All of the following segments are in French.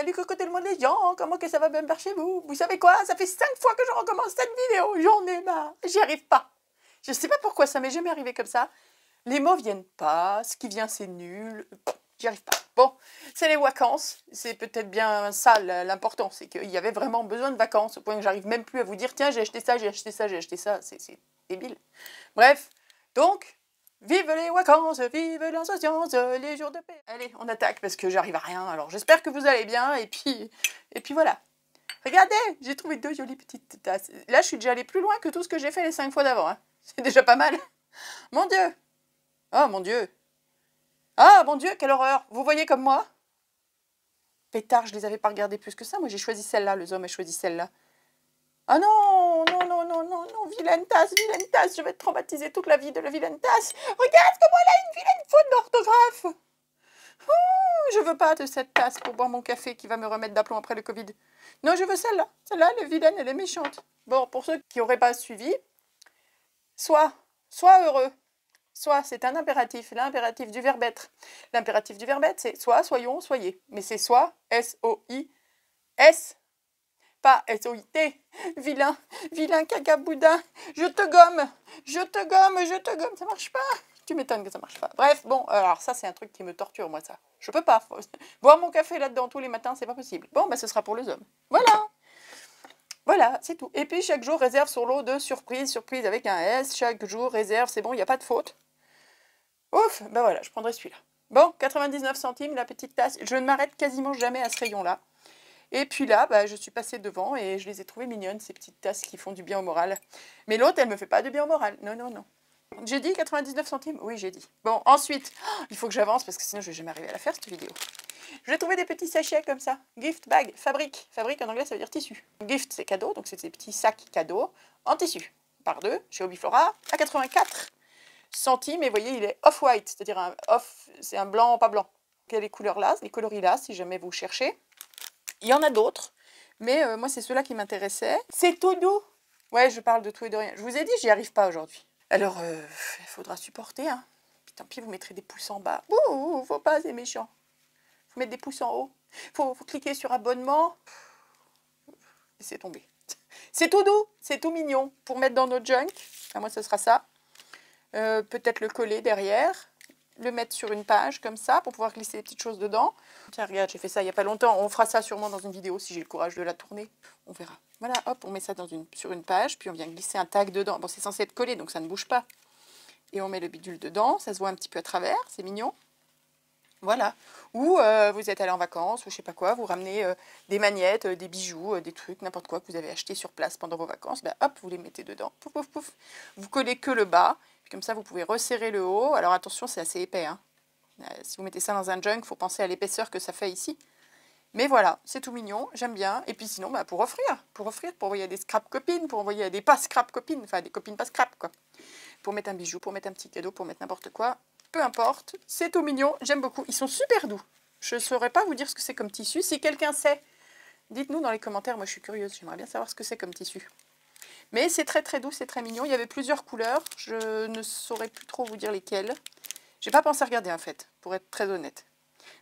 salut cocotte le monde les gens, comment que ça va bien par chez vous? Vous savez quoi? Ça fait 5 fois que je recommence cette vidéo, j'en ai marre, j'y arrive pas. Je sais pas pourquoi ça m'est jamais arrivé comme ça. Les mots viennent pas, ce qui vient c'est nul, j'y arrive pas. Bon, c'est les vacances, c'est peut-être bien ça l'important, c'est qu'il y avait vraiment besoin de vacances, au point que j'arrive même plus à vous dire, tiens j'ai acheté ça, j'ai acheté ça, j'ai acheté ça, c'est débile. Bref, donc... Vive les vacances, vive l'insouciance, les jours de paix. Allez, on attaque parce que j'arrive à rien. Alors j'espère que vous allez bien et puis voilà. Regardez, j'ai trouvé 2 jolies petites tasses. Là, je suis déjà allée plus loin que tout ce que j'ai fait les 5 fois d'avant. Hein. C'est déjà pas mal. Mon Dieu. Oh mon Dieu. Ah mon Dieu, quelle horreur. Vous voyez comme moi? Pétard, je les avais pas regardées plus que ça. Moi, j'ai choisi celle-là. Les hommes ont choisi celle-là. Ah non, non, non, non, non, non, vilaine tasse, je vais être traumatisée toute la vie de la vilaine tasse. Regarde comment elle a une vilaine faute d'orthographe. Je veux pas de cette tasse pour boire mon café qui va me remettre d'aplomb après le Covid. Non, je veux celle-là. Celle-là, elle est vilaine, elle est méchante. Bon, pour ceux qui n'auraient pas suivi, sois heureux. Soit, c'est un impératif, l'impératif du verbe être. L'impératif du verbe être, c'est soit, soyons, soyez. Mais c'est soit, S-O-I-S. Pas S-O-I-T, vilain, vilain caca boudin, je te gomme, ça marche pas. Tu m'étonnes que ça marche pas. Bref, bon, alors ça c'est un truc qui me torture moi ça. Je peux pas, boire mon café là-dedans tous les matins, c'est pas possible. Bon, bah ce sera pour les hommes. Voilà. Voilà, c'est tout. Et puis chaque jour réserve sur l'eau de surprise, surprise avec un S, chaque jour réserve, c'est bon, il n'y a pas de faute. Ouf, ben voilà, je prendrai celui-là. Bon, 99 centimes la petite tasse, je ne m'arrête quasiment jamais à ce rayon-là. Et puis là, bah, je suis passée devant et je les ai trouvées mignonnes, ces petites tasses qui font du bien au moral. Mais l'autre, elle me fait pas de bien au moral. Non, non, non. J'ai dit 99 centimes? Oui, j'ai dit. Bon, ensuite, il faut que j'avance parce que sinon je vais jamais arriver à la faire, cette vidéo. J'ai trouvé des petits sachets comme ça. Gift bag, fabrique. Fabrique en anglais, ça veut dire tissu. Gift, c'est cadeau, donc c'est ces petits sacs cadeaux en tissu. Par 2, chez Hobbyflora, à 84 centimes. Et vous voyez, il est off-white, c'est-à-dire un off, c'est un blanc, pas blanc. Il y a les couleurs là, les coloris là, si jamais vous cherchez. Il y en a d'autres, mais moi, c'est ceux-là qui m'intéressaient. C'est tout doux. Ouais, je parle de tout et de rien. Je vous ai dit, j'y arrive pas aujourd'hui. Alors, il faudra supporter, hein. Puis tant pis, vous mettrez des pouces en bas. Ouh, faut pas, c'est méchant. Faut mettre des pouces en haut. Faut cliquer sur abonnement. Laissez tomber. C'est tout doux, c'est tout mignon. Pour mettre dans notre junk. Enfin, moi, ce sera ça. Peut-être le coller derrière. Le mettre sur une page comme ça pour pouvoir glisser des petites choses dedans. Tiens, regarde, j'ai fait ça il n'y a pas longtemps. On fera ça sûrement dans une vidéo si j'ai le courage de la tourner. On verra. Voilà, hop, on met ça sur une page, puis on vient glisser un tag dedans. Bon, c'est censé être collé, donc ça ne bouge pas. Et on met le bidule dedans, ça se voit un petit peu à travers, c'est mignon. Voilà. Ou vous êtes allé en vacances, ou je sais pas quoi, vous ramenez des magnettes, des bijoux, des trucs, n'importe quoi que vous avez acheté sur place pendant vos vacances. Ben, hop, vous les mettez dedans. Pouf, pouf, pouf. Vous collez que le bas. Puis comme ça, vous pouvez resserrer le haut. Alors attention, c'est assez épais. Hein. Si vous mettez ça dans un junk, il faut penser à l'épaisseur que ça fait ici. Mais voilà, c'est tout mignon, j'aime bien. Et puis sinon, bah, pour offrir, pour envoyer à des scrap copines, pour envoyer à des pas scrap copines, enfin des copines pas scrap, quoi. Pour mettre un bijou, pour mettre un petit cadeau, pour mettre n'importe quoi. Peu importe, c'est tout mignon, j'aime beaucoup. Ils sont super doux. Je ne saurais pas vous dire ce que c'est comme tissu. Si quelqu'un sait, dites-nous dans les commentaires. Moi, je suis curieuse, j'aimerais bien savoir ce que c'est comme tissu. Mais c'est très très doux, c'est très mignon. Il y avait plusieurs couleurs. Je ne saurais plus trop vous dire lesquelles. J'ai pas pensé à regarder en fait, pour être très honnête.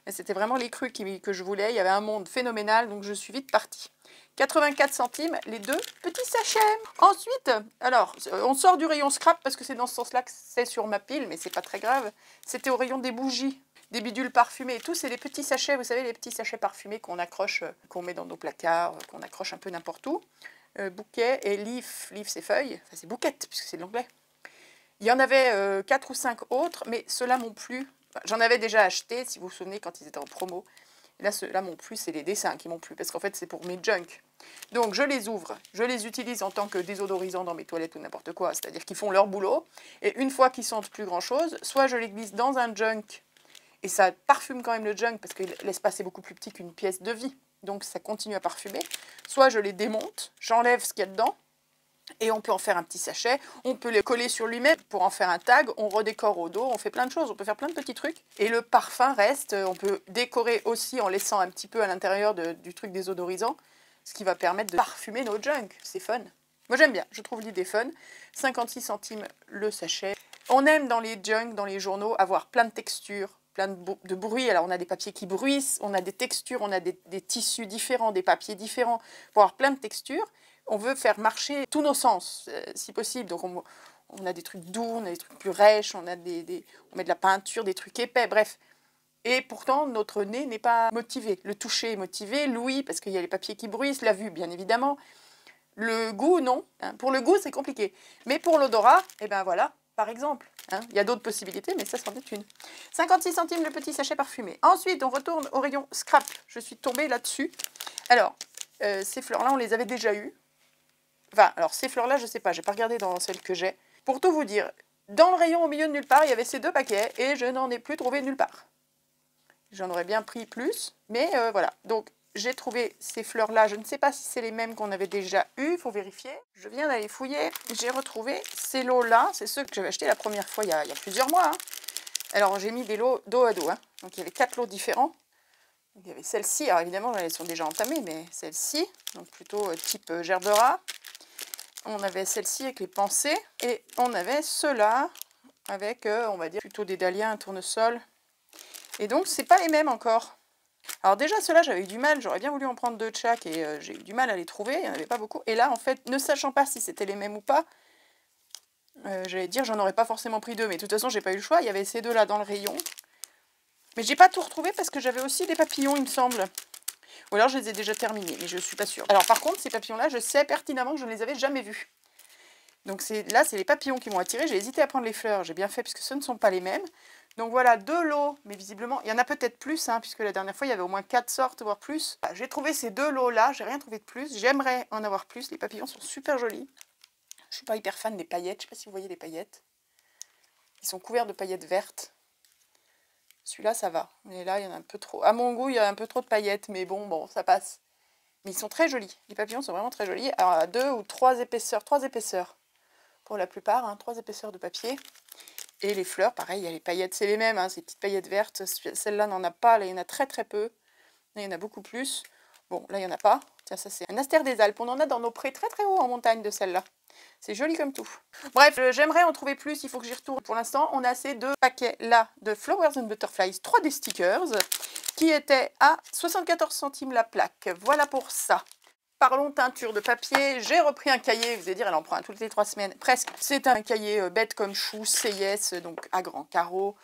Mais c'était vraiment les crus que je voulais. Il y avait un monde phénoménal, donc je suis vite partie. 84 centimes, les 2 petits sachets. Ensuite, alors, on sort du rayon scrap parce que c'est dans ce sens-là que c'est sur ma pile, mais c'est pas très grave. C'était au rayon des bougies, des bidules parfumés et tout. C'est les petits sachets, vous savez, les petits sachets parfumés qu'on accroche, qu'on met dans nos placards, qu'on accroche un peu n'importe où. Bouquet et leaf c'est feuille, enfin c'est bouquette puisque c'est de l'anglais. Il y en avait 4 ou 5 autres, mais ceux-là m'ont plu. J'en avais déjà acheté, si vous vous souvenez, quand ils étaient en promo. Et là, ceux-là m'ont plu, c'est les dessins qui m'ont plu, parce qu'en fait, c'est pour mes junk. Donc, je les ouvre, je les utilise en tant que désodorisant dans mes toilettes ou n'importe quoi, c'est-à-dire qu'ils font leur boulot. Et une fois qu'ils sentent plus grand-chose, soit je les glisse dans un junk, et ça parfume quand même le junk, parce que l'espace est beaucoup plus petit qu'une pièce de vie. Donc, ça continue à parfumer. Soit je les démonte, j'enlève ce qu'il y a dedans, et on peut en faire un petit sachet, on peut les coller sur lui-même pour en faire un tag, on redécore au dos, on fait plein de choses, on peut faire plein de petits trucs. Et le parfum reste, on peut décorer aussi en laissant un petit peu à l'intérieur du truc désodorisant, ce qui va permettre de parfumer nos junk, c'est fun. Moi j'aime bien, je trouve l'idée fun. 56 centimes le sachet. On aime dans les junk, dans les journaux, avoir plein de textures, plein de bruit. Alors on a des papiers qui bruissent, on a des textures, on a des tissus différents, des papiers différents, pour avoir plein de textures. On veut faire marcher tous nos sens, si possible. Donc on a des trucs doux, on a des trucs plus rêches, on met de la peinture, des trucs épais, bref. Et pourtant, notre nez n'est pas motivé. Le toucher est motivé, l'ouïe, parce qu'il y a les papiers qui bruissent, la vue, bien évidemment. Le goût, non. Hein. Pour le goût, c'est compliqué. Mais pour l'odorat, eh ben voilà, par exemple. Hein. Il y a d'autres possibilités, mais ça, c'en est une. 56 centimes le petit sachet parfumé. Ensuite, on retourne au rayon scrap. Je suis tombée là-dessus. Alors, ces fleurs-là, on les avait déjà eues. Enfin, alors ces fleurs-là, je ne sais pas, je n'ai pas regardé dans celles que j'ai. Pour tout vous dire, dans le rayon au milieu de nulle part, il y avait ces 2 paquets et je n'en ai plus trouvé nulle part. J'en aurais bien pris plus, mais voilà. Donc, j'ai trouvé ces fleurs-là. Je ne sais pas si c'est les mêmes qu'on avait déjà eues, il faut vérifier. Je viens d'aller fouiller. J'ai retrouvé ces lots-là. C'est ceux que j'avais achetés la première fois il y a plusieurs mois. Hein. Alors, j'ai mis des lots dos à dos. Hein. Donc, il y avait 4 lots différents. Donc, il y avait celle-ci. Alors, évidemment, elles sont déjà entamées, mais celle-ci, donc plutôt type gerbera. On avait celle-ci avec les pensées. Et on avait ceux-là avec, on va dire, plutôt des dahlias, un tournesol. Et donc, c'est pas les mêmes encore. Alors déjà, ceux-là, j'avais eu du mal. J'aurais bien voulu en prendre 2 de chaque et j'ai eu du mal à les trouver. Il n'y en avait pas beaucoup. Et là, en fait, ne sachant pas si c'était les mêmes ou pas, j'allais dire, j'en aurais pas forcément pris 2. Mais de toute façon, j'ai pas eu le choix. Il y avait ces 2-là dans le rayon. Mais j'ai pas tout retrouvé parce que j'avais aussi des papillons, il me semble. Ou alors, je les ai déjà terminés, mais je suis pas sûre. Alors par contre, ces papillons-là, je sais pertinemment que je ne les avais jamais vus. Donc là, c'est les papillons qui m'ont attiré. J'ai hésité à prendre les fleurs. J'ai bien fait puisque ce ne sont pas les mêmes. Donc voilà, 2 lots, mais visiblement, il y en a peut-être plus, hein, puisque la dernière fois, il y avait au moins 4 sortes, voire plus. J'ai trouvé ces 2 lots-là, j'ai rien trouvé de plus. J'aimerais en avoir plus. Les papillons sont super jolis. Je suis pas hyper fan des paillettes. Je sais pas si vous voyez les paillettes. Ils sont couverts de paillettes vertes. Celui-là, ça va. Mais là, il y en a un peu trop. À mon goût, il y a un peu trop de paillettes, mais bon, ça passe. Mais ils sont très jolis. Les papillons sont vraiment très jolis. Alors, à 2 ou 3 épaisseurs. 3 épaisseurs pour la plupart, hein, 3 épaisseurs de papier. Et les fleurs, pareil, il y a les paillettes, c'est les mêmes, hein, ces petites paillettes vertes. Celle-là n'en a pas, là il y en a très très peu. Là il y en a beaucoup plus. Bon, là il n'y en a pas. Tiens, ça c'est un astère des Alpes. On en a dans nos prés très très haut en montagne de celle-là. C'est joli comme tout. Bref, j'aimerais en trouver plus, il faut que j'y retourne. Pour l'instant, on a ces 2 paquets-là de Flowers and Butterflies 3D stickers qui étaient à 74 centimes la plaque. Voilà pour ça. Parlons teinture de papier, j'ai repris un cahier, vous allez dire, elle en prend un toutes les 3 semaines, presque. C'est un cahier bête comme chou, CIS, donc à grands carreaux,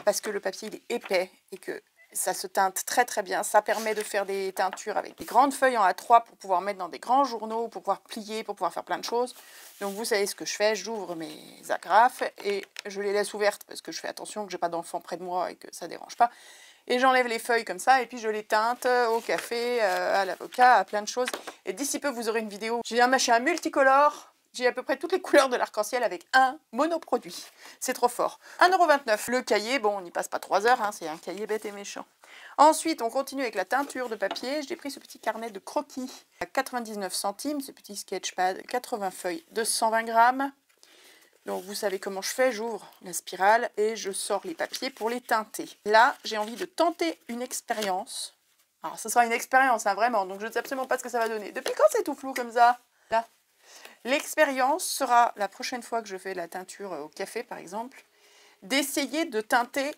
parce que le papier il est épais et que ça se teinte très très bien. Ça permet de faire des teintures avec des grandes feuilles en A3 pour pouvoir mettre dans des grands journaux, pour pouvoir plier, pour pouvoir faire plein de choses. Donc vous savez ce que je fais, j'ouvre mes agrafes et je les laisse ouvertes parce que je fais attention que j'ai pas d'enfants près de moi et que ça dérange pas. Et j'enlève les feuilles comme ça, et puis je les teinte au café, à l'avocat, à plein de choses. Et d'ici peu, vous aurez une vidéo. J'ai un machin multicolore. J'ai à peu près toutes les couleurs de l'arc-en-ciel avec un monoproduit. C'est trop fort. 1,29 € le cahier. Bon, on n'y passe pas 3 heures, hein, c'est un cahier bête et méchant. Ensuite, on continue avec la teinture de papier. J'ai pris ce petit carnet de croquis à 99 centimes. Ce petit sketchpad, 80 feuilles de 120 grammes. Donc vous savez comment je fais, j'ouvre la spirale et je sors les papiers pour les teinter. Là, j'ai envie de tenter une expérience. Alors ce sera une expérience, hein, vraiment, donc je ne sais absolument pas ce que ça va donner. Depuis quand c'est tout flou comme ça? Là. L'expérience sera, la prochaine fois que je fais la teinture au café par exemple, d'essayer de teinter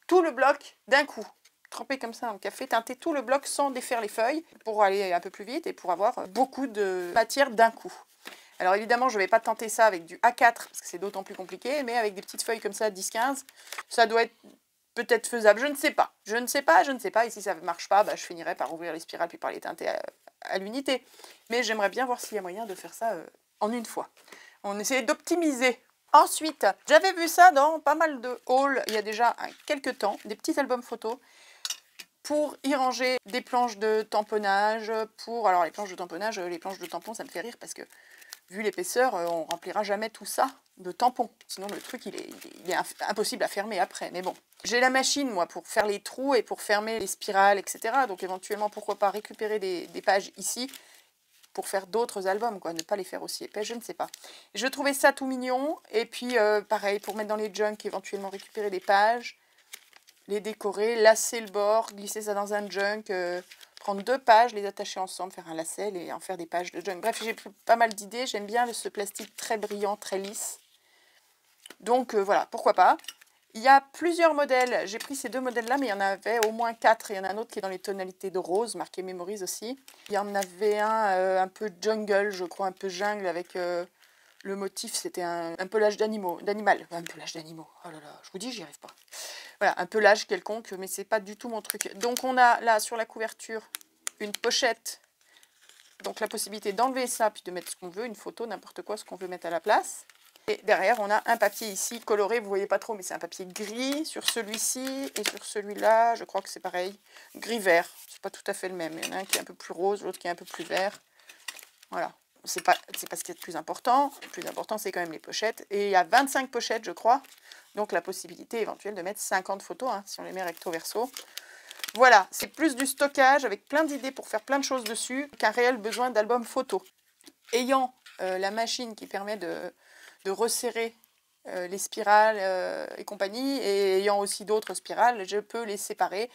tout le bloc d'un coup. Tremper comme ça dans le café, teinter tout le bloc sans défaire les feuilles pour aller un peu plus vite et pour avoir beaucoup de matière d'un coup. Alors évidemment, je ne vais pas tenter ça avec du A4, parce que c'est d'autant plus compliqué, mais avec des petites feuilles comme ça, 10-15, ça doit être peut-être faisable, je ne sais pas. Je ne sais pas, et si ça ne marche pas, bah, je finirai par ouvrir les spirales, puis par les teinter à l'unité. Mais j'aimerais bien voir s'il y a moyen de faire ça en une fois. On essaie d'optimiser. Ensuite, j'avais vu ça dans pas mal de hauls, il y a déjà quelques temps, des petits albums photos, pour y ranger des planches de tamponnage, alors les planches de tamponnage, les planches de tampons, ça me fait rire, parce que vu l'épaisseur, on remplira jamais tout ça de tampons. Sinon, le truc, il est impossible à fermer après. Mais bon, j'ai la machine, moi, pour faire les trous et pour fermer les spirales, etc. Donc, éventuellement, pourquoi pas récupérer des pages ici pour faire d'autres albums, quoi. Ne pas les faire aussi épais, je ne sais pas. Je trouvais ça tout mignon. Et puis, pareil, pour mettre dans les junks, éventuellement récupérer des pages, les décorer, lasser le bord, glisser ça dans un junk... prendre 2 pages, les attacher ensemble, faire un lacet et en faire des pages de junk. Bref, j'ai pas mal d'idées. J'aime bien ce plastique très brillant, très lisse. Donc voilà, pourquoi pas. Il y a plusieurs modèles. J'ai pris ces 2 modèles-là, mais il y en avait au moins 4. Il y en a un autre qui est dans les tonalités de rose, marqué Memories aussi. Il y en avait un peu jungle, je crois, un peu jungle, avec le motif, c'était un pelage d'animal. Un pelage d'animaux. Oh là là, je vous dis, j'y arrive pas. Voilà, un pelage quelconque, mais c'est pas du tout mon truc. Donc on a là, sur la couverture, une pochette. Donc la possibilité d'enlever ça, puis de mettre ce qu'on veut, une photo, n'importe quoi, ce qu'on veut mettre à la place. Et derrière, on a un papier ici, coloré, vous voyez pas trop, mais c'est un papier gris sur celui-ci, et sur celui-là, je crois que c'est pareil, gris-vert. C'est pas tout à fait le même. Il y en a un qui est un peu plus rose, l'autre qui est un peu plus vert. Voilà. C'est pas ce qui est le plus important. Le plus important, c'est quand même les pochettes. Et il y a 25 pochettes, je crois. Donc la possibilité éventuelle de mettre 50 photos, hein, si on les met recto verso. Voilà, c'est plus du stockage avec plein d'idées pour faire plein de choses dessus qu'un réel besoin d'album photo. Ayant la machine qui permet de resserrer les spirales et compagnie, et ayant aussi d'autres spirales, je peux les séparer,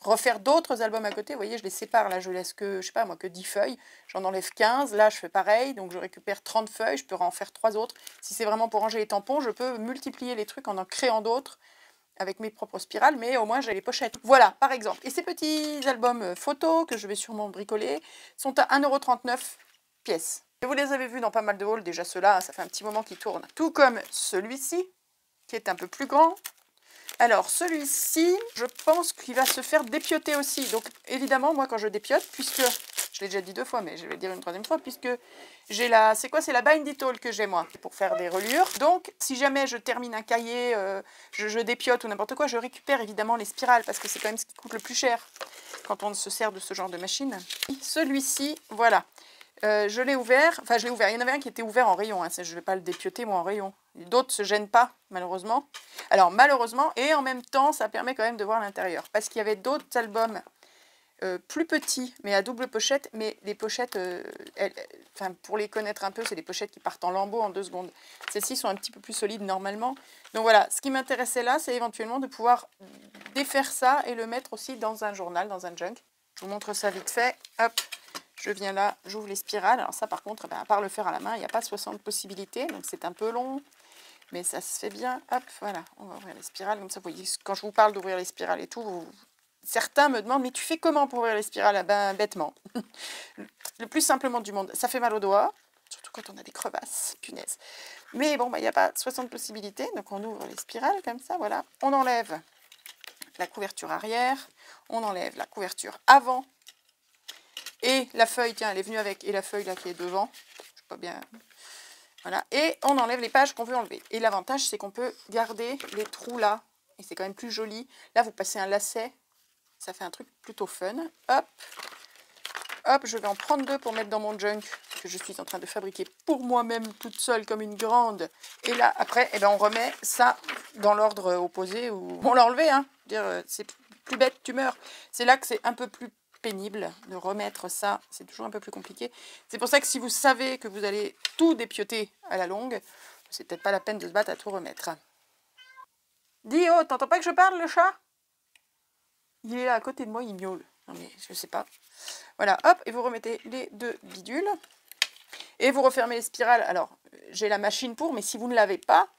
refaire d'autres albums à côté. Vous voyez, je les sépare, là je laisse que, je sais pas moi, que 10 feuilles, j'en enlève 15, là je fais pareil, donc je récupère 30 feuilles, je peux en faire 3 autres. Si c'est vraiment pour ranger les tampons, je peux multiplier les trucs en créant d'autres, avec mes propres spirales, mais au moins j'ai les pochettes. Voilà, par exemple. Et ces petits albums photos, que je vais sûrement bricoler, sont à 1,39 € pièce. Et vous les avez vus dans pas mal de hauls, déjà ceux-là, ça fait un petit moment qu'ils tournent. Tout comme celui-ci, qui est un peu plus grand. Alors, celui-ci, je pense qu'il va se faire dépioter aussi. Donc, évidemment, moi, quand je dépiote, puisque, je l'ai déjà dit 2 fois, mais je vais le dire une 3e fois, puisque j'ai la, c'est quoi? C'est la Binditol que j'ai, moi, pour faire des reliures. Donc, si jamais je termine un cahier, je dépiote ou n'importe quoi, je récupère évidemment les spirales, parce que c'est quand même ce qui coûte le plus cher quand on se sert de ce genre de machine. Celui-ci, voilà. Je l'ai ouvert, enfin je l'ai ouvert, il y en avait un qui était ouvert en rayon, hein, je ne vais pas le dépioter moi en rayon. D'autres ne se gênent pas, malheureusement. Alors malheureusement, et en même temps, ça permet quand même de voir l'intérieur. Parce qu'il y avait d'autres albums plus petits, mais à double pochette, mais les pochettes, enfin, pour les connaître un peu, c'est des pochettes qui partent en lambeaux en 2 secondes. Celles-ci sont un petit peu plus solides normalement. Donc voilà, ce qui m'intéressait là, c'est éventuellement de pouvoir défaire ça et le mettre aussi dans un journal, dans un junk. Je vous montre ça vite fait, hop. Je viens là, j'ouvre les spirales. Alors ça, par contre, à part le faire à la main, il n'y a pas 60 possibilités. Donc c'est un peu long, mais ça se fait bien. Hop, voilà, on va ouvrir les spirales. Comme ça, vous voyez, quand je vous parle d'ouvrir les spirales et tout, certains me demandent, mais tu fais comment pour ouvrir les spirales? Ah ben, bêtement. Le plus simplement du monde. Ça fait mal aux doigts, surtout quand on a des crevasses, punaise. Mais bon, il n'y a pas 60 possibilités. Donc on ouvre les spirales comme ça, voilà. On enlève la couverture arrière. On enlève la couverture avant. Et la feuille, tiens, elle est venue avec, et la feuille là qui est devant, je sais pas bien, voilà, et on enlève les pages qu'on veut enlever. Et l'avantage, c'est qu'on peut garder les trous là, et c'est quand même plus joli. Là, vous passez un lacet, ça fait un truc plutôt fun. Hop, hop, je vais en prendre 2 pour mettre dans mon junk, que je suis en train de fabriquer pour moi-même, toute seule, comme une grande. Et là, après, eh ben, on remet ça dans l'ordre opposé, ou on l'a enlevé, hein, c'est plus bête, tu meurs. C'est là que c'est un peu plus pénible de remettre ça, c'est toujours un peu plus compliqué. C'est pour ça que si vous savez que vous allez tout dépioter à la longue, c'est peut-être pas la peine de se battre à tout remettre. Dis, oh, t'entends pas que je parle, le chat? Il est là à côté de moi, il miaule. Non mais je sais pas. Voilà, hop, et vous remettez les 2 bidules. Et vous refermez les spirales. Alors, j'ai la machine pour, mais si vous ne l'avez pas,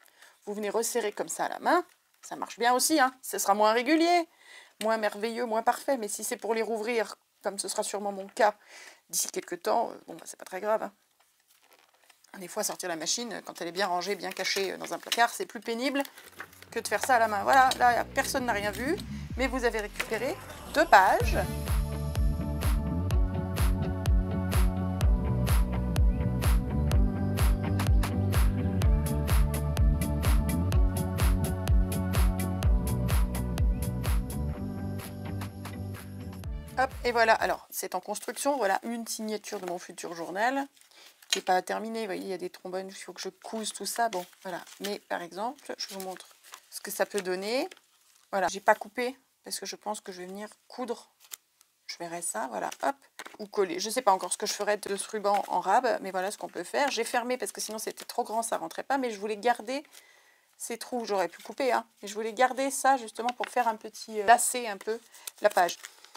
vous venez resserrer comme ça à la main. Ça marche bien aussi, hein. Ce sera moins régulier, moins merveilleux, moins parfait. Mais si c'est pour les rouvrir, comme ce sera sûrement mon cas d'ici quelques temps, bon, bah, c'est pas très grave, hein. Des fois, sortir la machine, quand elle est bien rangée, bien cachée dans un placard, c'est plus pénible que de faire ça à la main. Voilà, là, personne n'a rien vu, mais vous avez récupéré 2 pages. Hop, et voilà, alors c'est en construction, voilà une signature de mon futur journal qui n'est pas terminée, vous voyez, il y a des trombones, il faut que je couse tout ça, bon, voilà. Mais par exemple, je vous montre ce que ça peut donner. Voilà, j'ai pas coupé, parce que je pense que je vais venir coudre, je verrai ça, voilà, hop, ou coller. Je sais pas encore ce que je ferai de ce ruban en rab, mais voilà ce qu'on peut faire. J'ai fermé parce que sinon c'était trop grand, ça rentrait pas, mais je voulais garder ces trous, j'aurais pu couper, hein, mais je voulais garder ça justement pour faire un petit lacet un peu la page.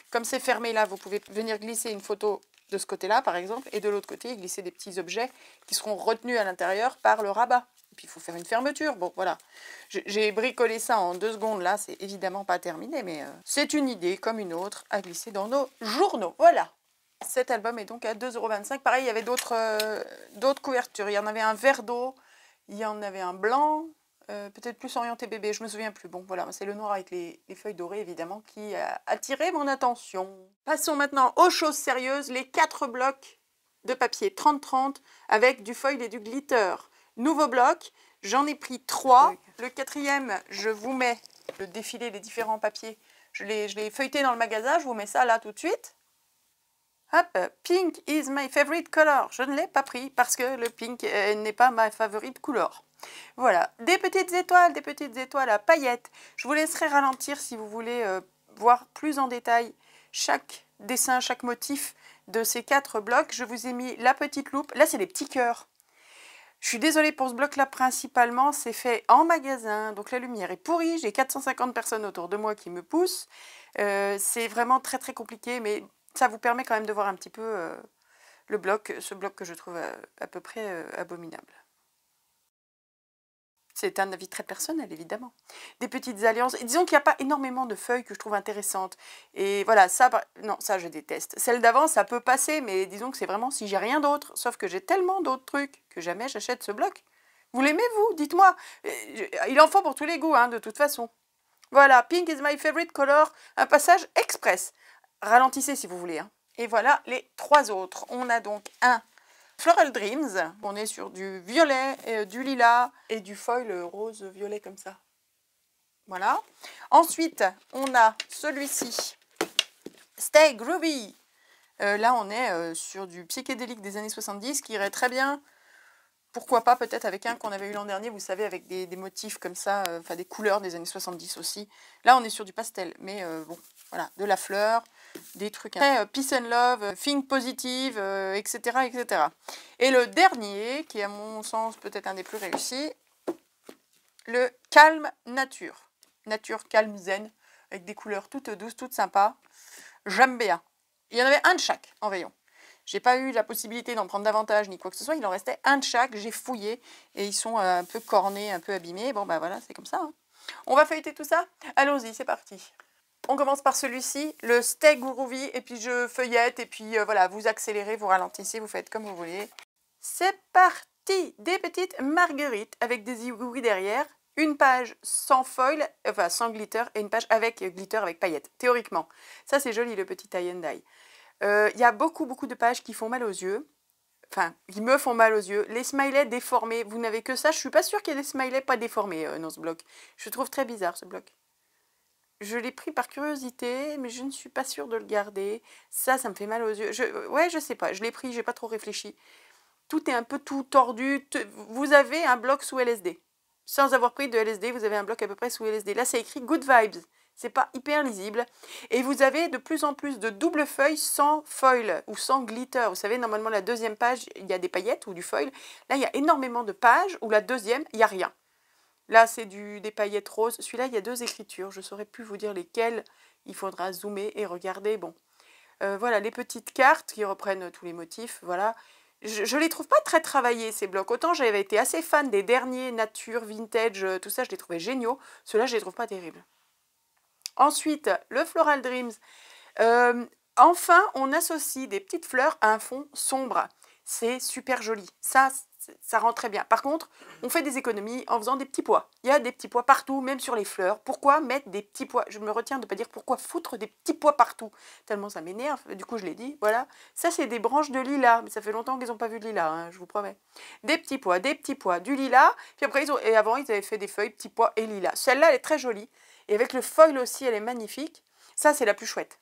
Comme c'est fermé là, vous pouvez venir glisser une photo de ce côté-là, par exemple, et de l'autre côté, glisser des petits objets qui seront retenus à l'intérieur par le rabat. Et puis il faut faire une fermeture. Bon, voilà. J'ai bricolé ça en 2 secondes. Là, c'est évidemment pas terminé, mais c'est une idée comme une autre à glisser dans nos journaux. Voilà. Cet album est donc à 2,25 €. Pareil, il y avait d'autres couvertures. Il y en avait un vert d'eau, il y en avait un blanc, peut-être plus orienté bébé, je me souviens plus. Bon, voilà, c'est le noir avec les feuilles dorées, évidemment, qui a attiré mon attention. Passons maintenant aux choses sérieuses. Les 4 blocs de papier 30-30 avec du foil et du glitter. Nouveau bloc, j'en ai pris 3. Le 4e, je vous mets le défilé des différents papiers. Je l'ai feuilleté dans le magasin, je vous mets ça là tout de suite. Hop, pink is my favorite color. Je ne l'ai pas pris parce que le pink n'est pas ma favorite couleur. Voilà, des petites étoiles à paillettes. Je vous laisserai ralentir si vous voulez voir plus en détail chaque dessin, chaque motif de ces 4 blocs. Je vous ai mis la petite loupe. Là, c'est des petits cœurs. Je suis désolée pour ce bloc-là, principalement, c'est fait en magasin. Donc la lumière est pourrie. J'ai 450 personnes autour de moi qui me poussent. C'est vraiment très très compliqué, mais ça vous permet quand même de voir un petit peu ce bloc que je trouve à peu près abominable. C'est un avis très personnel, évidemment. Des petites alliances. Et disons qu'il n'y a pas énormément de feuilles que je trouve intéressantes. Et voilà, ça, non, ça je déteste. Celle d'avant, ça peut passer, mais disons que c'est vraiment si j'ai rien d'autre. Sauf que j'ai tellement d'autres trucs que jamais j'achète ce bloc. Vous l'aimez, vous? Dites-moi. Il en faut pour tous les goûts, hein, de toute façon. Voilà, pink is my favorite color. Un passage express. Ralentissez si vous voulez. Hein. Et voilà les 3 autres. On a donc un Floral Dreams. On est sur du violet, du lilas et du foil rose-violet comme ça. Voilà. Ensuite, on a celui-ci. Stay Groovy. Là, on est sur du psychédélique des années 70 qui irait très bien. Pourquoi pas peut-être avec un qu'on avait eu l'an dernier, vous savez, avec des motifs comme ça, enfin des couleurs des années 70 aussi. Là, on est sur du pastel, mais bon, voilà, de la fleur, des trucs très peace and love, think positive, etc., etc. Et le dernier, qui est à mon sens peut-être un des plus réussis, le Calme Nature. Nature calme zen, avec des couleurs toutes douces, toutes sympas. J'aime bien. Il y en avait un de chaque en rayon. J'ai pas eu la possibilité d'en prendre davantage ni quoi que ce soit. Il en restait un de chaque. J'ai fouillé et ils sont un peu cornés, un peu abîmés. Bon, bah voilà, c'est comme ça. Hein. On va feuilleter tout ça? Allons-y, c'est parti. On commence par celui-ci, le Stay Groovy. Et puis je feuillette. Et puis voilà, vous accélérez, vous ralentissez, vous faites comme vous voulez. C'est parti! Des petites marguerites avec des igouis derrière. Une page sans foil, enfin sans glitter, et une page avec glitter, avec paillettes, théoriquement. Ça, c'est joli, le petit tie and dye. Il y a beaucoup de pages qui font mal aux yeux. Enfin, qui me font mal aux yeux. Les smileys déformés, vous n'avez que ça. Je suis pas sûre qu'il y ait des smileys pas déformés dans ce bloc. Je trouve très bizarre ce bloc. Je l'ai pris par curiosité, mais je ne suis pas sûre de le garder. Ça me fait mal aux yeux. Ouais, je sais pas. Je l'ai pris, j'ai pas trop réfléchi. Tout est un peu tout tordu. Vous avez un bloc sous LSD. Sans avoir pris de LSD, vous avez un bloc à peu près sous LSD. Là, c'est écrit Good Vibes. C'est pas hyper lisible. Et vous avez de plus en plus de doubles feuilles sans foil ou sans glitter. Vous savez, normalement, la deuxième page, il y a des paillettes ou du foil. Là, il y a énormément de pages où la deuxième, il n'y a rien. Là, c'est des paillettes roses. Celui-là, il y a 2 écritures. Je ne saurais plus vous dire lesquelles. Il faudra zoomer et regarder. Bon, voilà, les petites cartes qui reprennent tous les motifs. Voilà. Je les trouve pas très travaillés, ces blocs. Autant j'avais été assez fan des derniers nature, vintage, tout ça, je les trouvais géniaux. Ceux-là, je les trouve pas terribles. Ensuite, le Floral Dreams. Enfin, on associe des petites fleurs à un fond sombre. C'est super joli. Ça rend très bien. Par contre, on fait des économies en faisant des petits pois. Il y a des petits pois partout, même sur les fleurs. Pourquoi mettre des petits pois? Je me retiens de ne pas dire pourquoi foutre des petits pois partout. Tellement ça m'énerve. Du coup, je l'ai dit. Voilà. Ça, c'est des branches de lilas. Mais ça fait longtemps qu'ils n'ont pas vu de lilas, hein, je vous promets. Des petits pois, du lilas. Puis après, et avant, ils avaient fait des feuilles, petits pois et lilas. Celle-là, elle est très jolie. Et avec le foil aussi, elle est magnifique. Ça, c'est la plus chouette.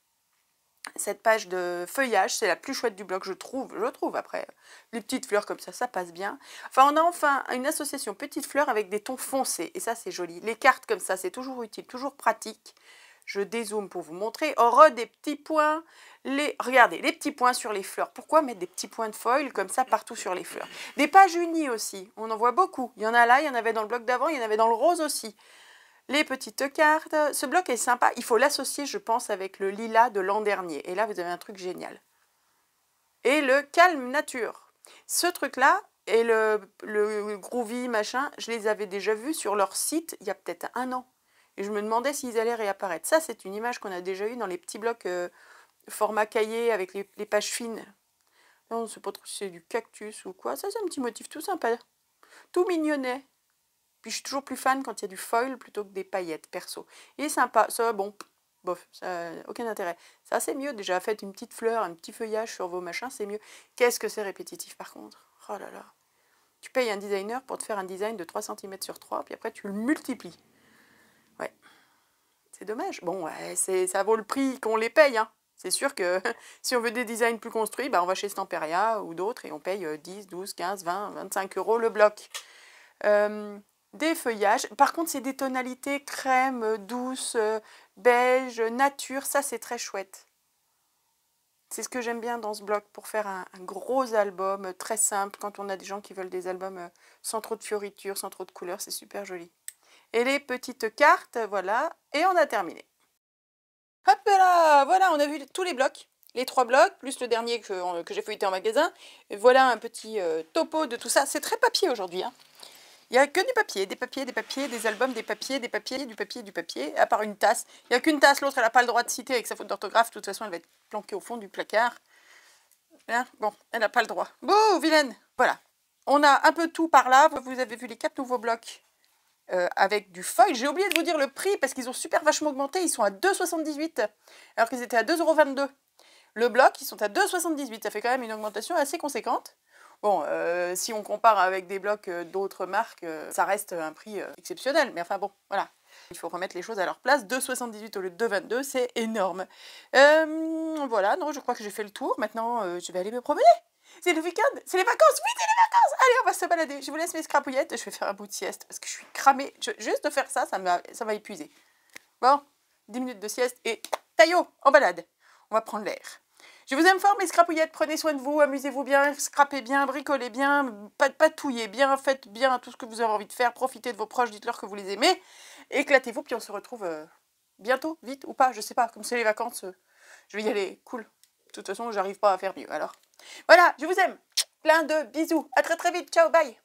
Cette page de feuillage, c'est la plus chouette du bloc, je trouve. Après, les petites fleurs comme ça passe bien. Enfin, on a enfin une association petites fleurs avec des tons foncés. Et ça, c'est joli. Les cartes comme ça, c'est toujours utile, toujours pratique. Je dézoome pour vous montrer. Des petits points. Regardez, les petits points sur les fleurs. Pourquoi mettre des petits points de foil comme ça partout sur les fleurs? Des pages unies aussi. On en voit beaucoup. Il y en a là, il y en avait dans le bloc d'avant, il y en avait dans le rose aussi. Les petites cartes. Ce bloc est sympa. Il faut l'associer, je pense, avec le lilas de l'an dernier. Et là, vous avez un truc génial. Et le Calme Nature. Ce truc-là, Et le Groovy, machin, je les avais déjà vus sur leur site il y a peut-être 1 an. Et je me demandais s'ils allaient réapparaître. Ça, c'est une image qu'on a déjà eue dans les petits blocs format cahier avec les pages fines. Non, c'est pas trop si c'est du cactus ou quoi. Ça, c'est un petit motif tout sympa. Tout mignonnet. Puis je suis toujours plus fan quand il y a du foil plutôt que des paillettes, perso. Il est sympa. Ça, bon, bof, ça aucun intérêt. Ça, c'est mieux. Déjà, faites une petite fleur, un petit feuillage sur vos machins, c'est mieux. Qu'est-ce que c'est répétitif, par contre. Oh là là. Tu payes un designer pour te faire un design de 3 cm sur 3, puis après, tu le multiplies. Ouais. C'est dommage. Bon, ouais, ça vaut le prix qu'on les paye, hein. C'est sûr que si on veut des designs plus construits, bah on va chez Stamperia ou d'autres et on paye 10, 12, 15, 20, 25 € le bloc. Des feuillages. Par contre, c'est des tonalités crème, douce, beige, nature. Ça, c'est très chouette. C'est ce que j'aime bien dans ce bloc pour faire un gros album très simple. Quand on a des gens qui veulent des albums sans trop de fioritures, sans trop de couleurs, c'est super joli. Et les petites cartes, voilà. Et on a terminé. Hop là, voilà, on a vu tous les blocs, les 3 blocs, plus le dernier que j'ai feuilleté en magasin. Et voilà un petit topo de tout ça. C'est très papier aujourd'hui, hein. Il n'y a que du papier, des papiers, des papiers, des albums, des papiers, du papier, du papier, à part une tasse. Il n'y a qu'une tasse, l'autre elle n'a pas le droit de citer avec sa faute d'orthographe, de toute façon elle va être planquée au fond du placard. Hein, bon, elle n'a pas le droit. Bouh, vilaine. Voilà, on a un peu tout par là, vous avez vu les 4 nouveaux blocs. Avec du foil. J'ai oublié de vous dire le prix parce qu'ils ont super vachement augmenté. Ils sont à 2,78 alors qu'ils étaient à 2,22 €. Le bloc, ils sont à 2,78 €. Ça fait quand même une augmentation assez conséquente. Bon, si on compare avec des blocs d'autres marques, ça reste un prix exceptionnel. Mais enfin bon, voilà. Il faut remettre les choses à leur place. 2,78 € au lieu de 2,22 €, c'est énorme. Voilà, non, je crois que j'ai fait le tour. Maintenant, je vais aller me promener. C'est le week-end, c'est les vacances, oui, c'est les vacances. Allez, on va se balader. Je vous laisse mes scrapouillettes. Je vais faire un bout de sieste parce que je suis cramée. Juste de faire ça, ça m'a épuisé. Bon, 10 minutes de sieste et taillot, en balade. On va prendre l'air. Je vous aime fort, mes scrapouillettes. Prenez soin de vous, amusez-vous bien, scrapez bien, bricolez bien, patouillez bien, faites bien tout ce que vous avez envie de faire. Profitez de vos proches, dites-leur que vous les aimez. Éclatez-vous, puis on se retrouve bientôt, vite ou pas, je sais pas. Comme c'est les vacances, je vais y aller cool. De toute façon, j'arrive pas à faire mieux, alors. Voilà, je vous aime. Plein de bisous. À très très vite. Ciao, bye.